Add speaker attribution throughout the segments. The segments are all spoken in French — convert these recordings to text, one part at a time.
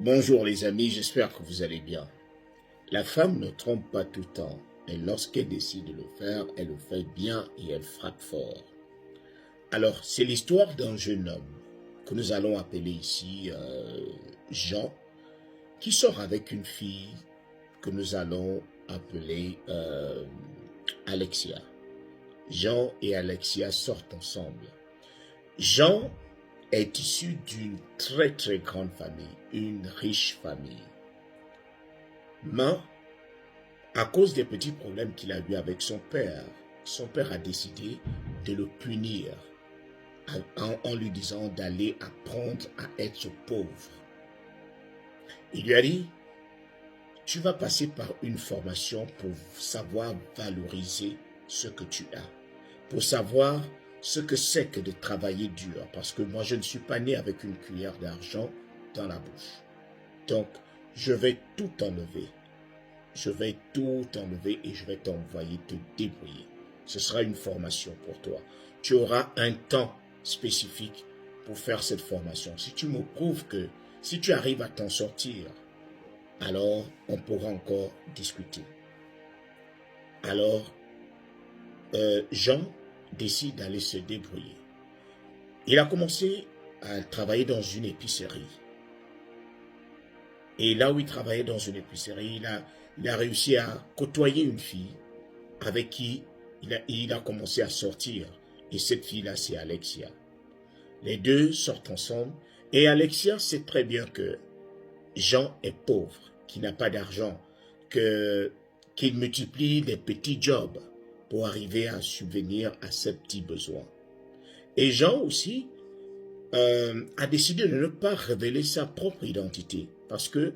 Speaker 1: Bonjour les amis, j'espère que vous allez bien. La femme ne trompe pas tout le temps, et lorsqu'elle décide de le faire, elle le fait bien et elle frappe fort. Alors, c'est l'histoire d'un jeune homme que nous allons appeler ici Jean, qui sort avec une fille que nous allons appeler Alexia. Jean et Alexia sortent ensemble. Jean est issu d'une très grande famille, une riche famille. Mais à cause des petits problèmes qu'il a eu avec son père a décidé de le punir en lui disant d'aller apprendre à être pauvre. Il lui a dit, tu vas passer par une formation pour savoir valoriser ce que tu as, pour savoir ce que c'est que de travailler dur, parce que moi je ne suis pas né avec une cuillère d'argent dans la bouche. Donc, je vais tout enlever. Je vais tout enlever et je vais t'envoyer te débrouiller. Ce sera une formation pour toi. Tu auras un temps spécifique pour faire cette formation. Si tu me prouves que si tu arrives à t'en sortir, alors on pourra encore discuter. Alors, Jean décide d'aller se débrouiller. Il a commencé à travailler dans une épicerie. Et là où il travaillait dans une épicerie, il a réussi à côtoyer une fille avec qui il a commencé à sortir. Et cette fille-là, c'est Alexia. Les deux sortent ensemble. Et Alexia sait très bien que Jean est pauvre, qu'il n'a pas d'argent, qu'il multiplie des petits jobs pour arriver à subvenir à ses petits besoins. Et Jean aussi a décidé de ne pas révéler sa propre identité parce que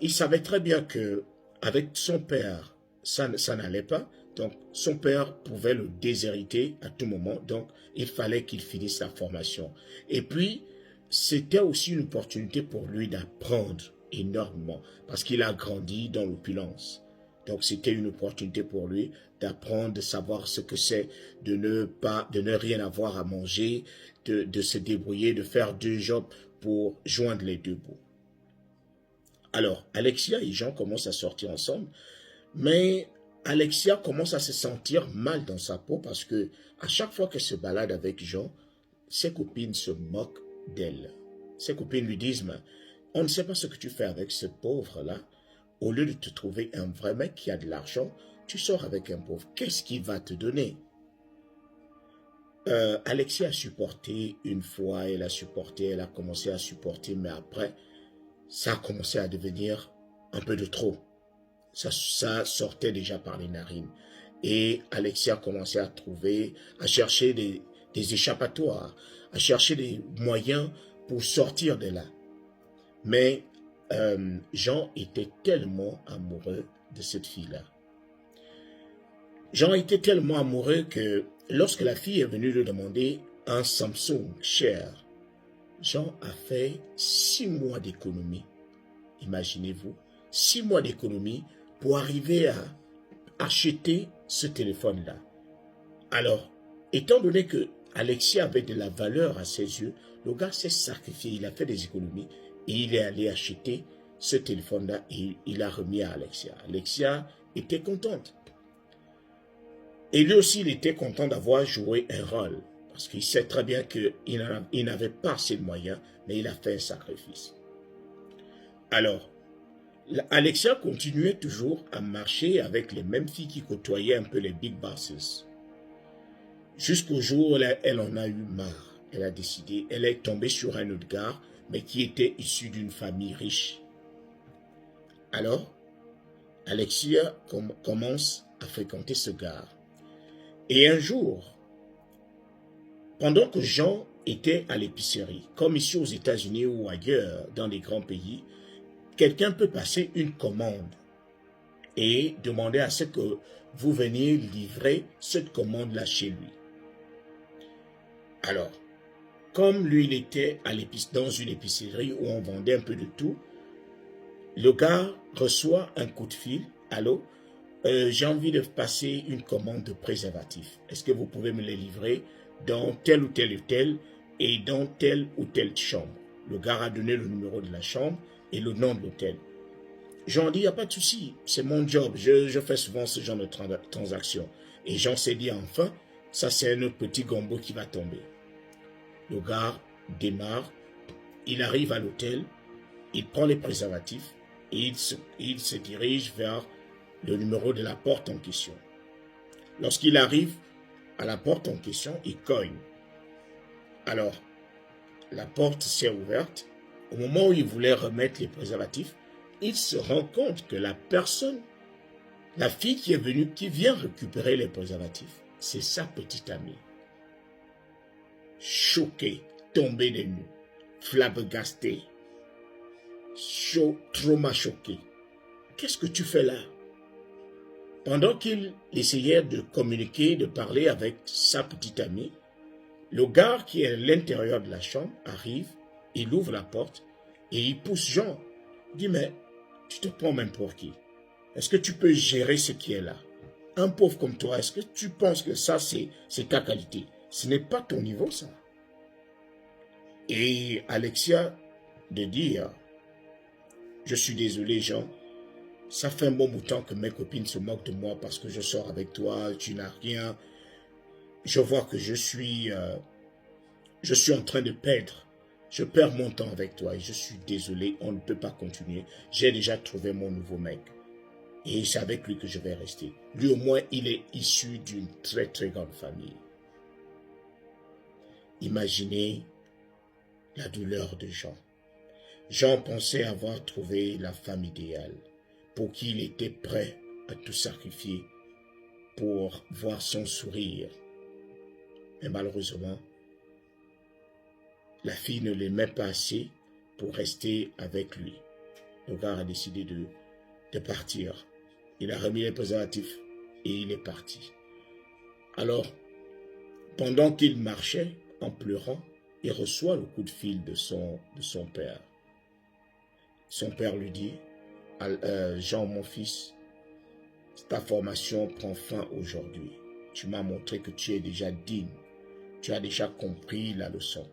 Speaker 1: il savait très bien que avec son père, ça n'allait pas. Donc, son père pouvait le déshériter à tout moment. Donc, il fallait qu'il finisse la formation. Et puis, c'était aussi une opportunité pour lui d'apprendre énormément parce qu'il a grandi dans l'opulence. Donc, c'était une opportunité pour lui d'apprendre, de savoir ce que c'est de ne rien avoir à manger, de se débrouiller, de faire deux jobs pour joindre les deux bouts. Alors, Alexia et Jean commencent à sortir ensemble, mais Alexia commence à se sentir mal dans sa peau parce que à chaque fois qu'elle se balade avec Jean, ses copines se moquent d'elle. Ses copines lui disent, mais on ne sait pas ce que tu fais avec ce pauvre-là. Au lieu de te trouver un vrai mec qui a de l'argent, tu sors avec un pauvre. Qu'est-ce qu'il va te donner? Alexia a supporté une fois, elle a commencé à supporter, mais après, ça a commencé à devenir un peu de trop. Ça sortait déjà par les narines. Et Alexia a commencé à chercher des échappatoires, à chercher des moyens pour sortir de là. Mais Jean était tellement amoureux de cette fille-là. Jean était tellement amoureux que lorsque la fille est venue lui demander un Samsung cher, Jean a fait 6 mois d'économie. Imaginez-vous, 6 mois d'économie pour arriver à acheter ce téléphone-là. Alors, étant donné que Alexia avait de la valeur à ses yeux, le gars s'est sacrifié, il a fait des économies et il est allé acheter ce téléphone-là et il l'a remis à Alexia. Alexia était contente. Et lui aussi, il était content d'avoir joué un rôle parce qu'il sait très bien qu'il n'avait pas assez de moyens, mais il a fait un sacrifice. Alors, Alexia continuait toujours à marcher avec les mêmes filles qui côtoyaient un peu les big bosses. Jusqu'au jour où elle en a eu marre. Elle a décidé, elle est tombée sur un autre gars, mais qui était issu d'une famille riche. Alors, Alexia commence à fréquenter ce gars. Et un jour, pendant que Jean était à l'épicerie, comme ici aux États-Unis ou ailleurs, dans les grands pays, quelqu'un peut passer une commande et demander à ce que vous veniez livrer cette commande-là chez lui. Alors, comme lui, il était dans une épicerie où on vendait un peu de tout, le gars reçoit un coup de fil. Allô, j'ai envie de passer une commande de préservatifs. Est-ce que vous pouvez me les livrer dans tel ou tel hôtel et dans telle ou telle chambre? Le gars a donné le numéro de la chambre et le nom de l'hôtel. Jean dit, il n'y a pas de souci, c'est mon job, je fais souvent ce genre de transactions. Et Jean s'est dit, enfin, ça c'est un autre petit gombo qui va tomber. Le gars démarre, il arrive à l'hôtel, il prend les préservatifs et il se dirige vers le numéro de la porte en question. Lorsqu'il arrive à la porte en question, il cogne. Alors, la porte s'est ouverte. Au moment où il voulait remettre les préservatifs, il se rend compte que la personne, la fille qui est venue, qui vient récupérer les préservatifs, c'est sa petite amie. Choqué, tombé des nues, flabbergasté, trauma choqué. Qu'est-ce que tu fais là? Pendant qu'il essayait de communiquer, de parler avec sa petite amie, le gars qui est à l'intérieur de la chambre arrive, il ouvre la porte et il pousse Jean. Il dit, mais tu te prends même pour qui? Est-ce que tu peux gérer ce qui est là? Un pauvre comme toi, est-ce que tu penses que ça c'est ta qualité? Ce n'est pas ton niveau ça. Et Alexia de dire, je suis désolé Jean, ça fait un bon bout de temps que mes copines se moquent de moi parce que je sors avec toi, tu n'as rien. Je vois que je suis en train de perdre. Je perds mon temps avec toi et je suis désolé, on ne peut pas continuer. J'ai déjà trouvé mon nouveau mec. Et c'est avec lui que je vais rester. Lui au moins, il est issu d'une très très grande famille. Imaginez la douleur de Jean. Jean pensait avoir trouvé la femme idéale, pour qui il était prêt à tout sacrifier pour voir son sourire. Mais malheureusement, la fille ne l'aimait pas assez pour rester avec lui. Le gars a décidé de partir. Il a remis les préservatifs et il est parti. Alors, pendant qu'il marchait en pleurant, il reçoit le coup de fil de son père. Son père lui dit, Jean, mon fils, ta formation prend fin aujourd'hui. Tu m'as montré que tu es déjà digne. Tu as déjà compris la leçon.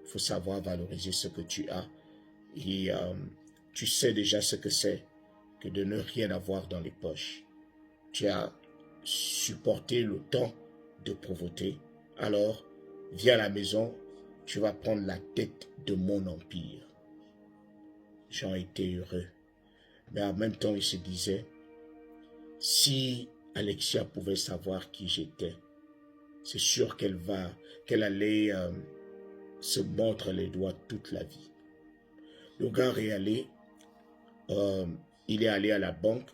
Speaker 1: Il faut savoir valoriser ce que tu as. Et tu sais déjà ce que c'est que de ne rien avoir dans les poches. Tu as supporté le temps de pauvreté. Alors, viens à la maison, tu vas prendre la tête de mon empire. Jean était heureux. Mais en même temps, il se disait, si Alexia pouvait savoir qui j'étais, c'est sûr qu'elle allait se mordre les doigts toute la vie. Le gars est allé, il est allé à la banque,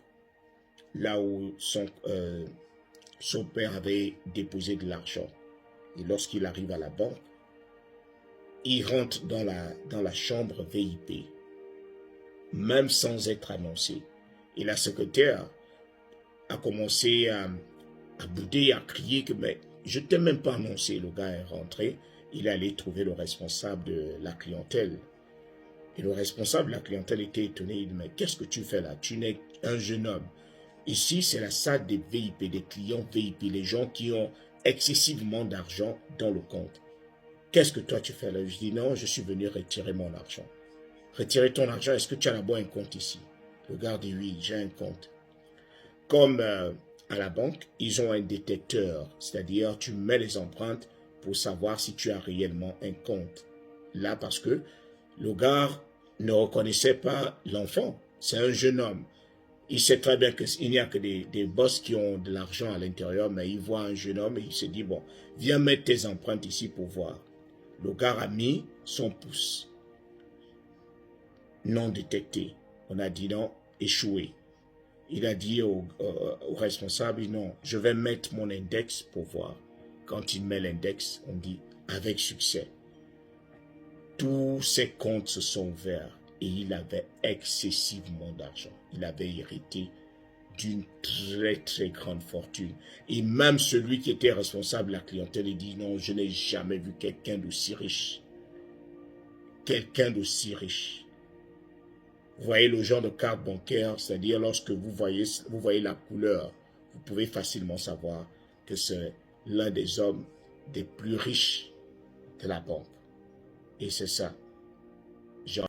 Speaker 1: là où son père avait déposé de l'argent. Et lorsqu'il arrive à la banque, il rentre dans la chambre VIP, même sans être annoncé. Et la secrétaire a commencé à bouder, à crier que mais je ne t'ai même pas annoncé. Le gars est rentré, il est allé trouver le responsable de la clientèle. Et le responsable de la clientèle était étonné. Il dit, mais qu'est-ce que tu fais là? Tu n'es qu'un jeune homme. Ici, c'est la salle des VIP, des clients VIP, les gens qui ont excessivement d'argent dans le compte. Qu'est-ce que toi tu fais là? Je dis, non, je suis venu retirer mon argent. Retirer ton argent, est-ce que tu as d'abord un compte ici? Le gars dit, oui, j'ai un compte. Comme à la banque, ils ont un détecteur, c'est-à-dire tu mets les empreintes pour savoir si tu as réellement un compte. Là, parce que le gars ne reconnaissait pas l'enfant, c'est un jeune homme. Il sait très bien qu'il n'y a que des boss qui ont de l'argent à l'intérieur, mais il voit un jeune homme et il se dit, bon, viens mettre tes empreintes ici pour voir. Le gars a mis son pouce. Non détecté. On a dit non, échoué. Il a dit au responsable, non, je vais mettre mon index pour voir. Quand il met l'index, on dit avec succès. Tous ses comptes se sont ouverts et il avait excessivement d'argent. Il avait hérité d'une très très grande fortune. Et même celui qui était responsable de la clientèle, il dit non, je n'ai jamais vu quelqu'un d'aussi riche. Quelqu'un d'aussi riche. Vous voyez le genre de carte bancaire, c'est-à-dire lorsque vous voyez la couleur, vous pouvez facilement savoir que c'est l'un des hommes des plus riches de la banque. Et c'est ça. Jean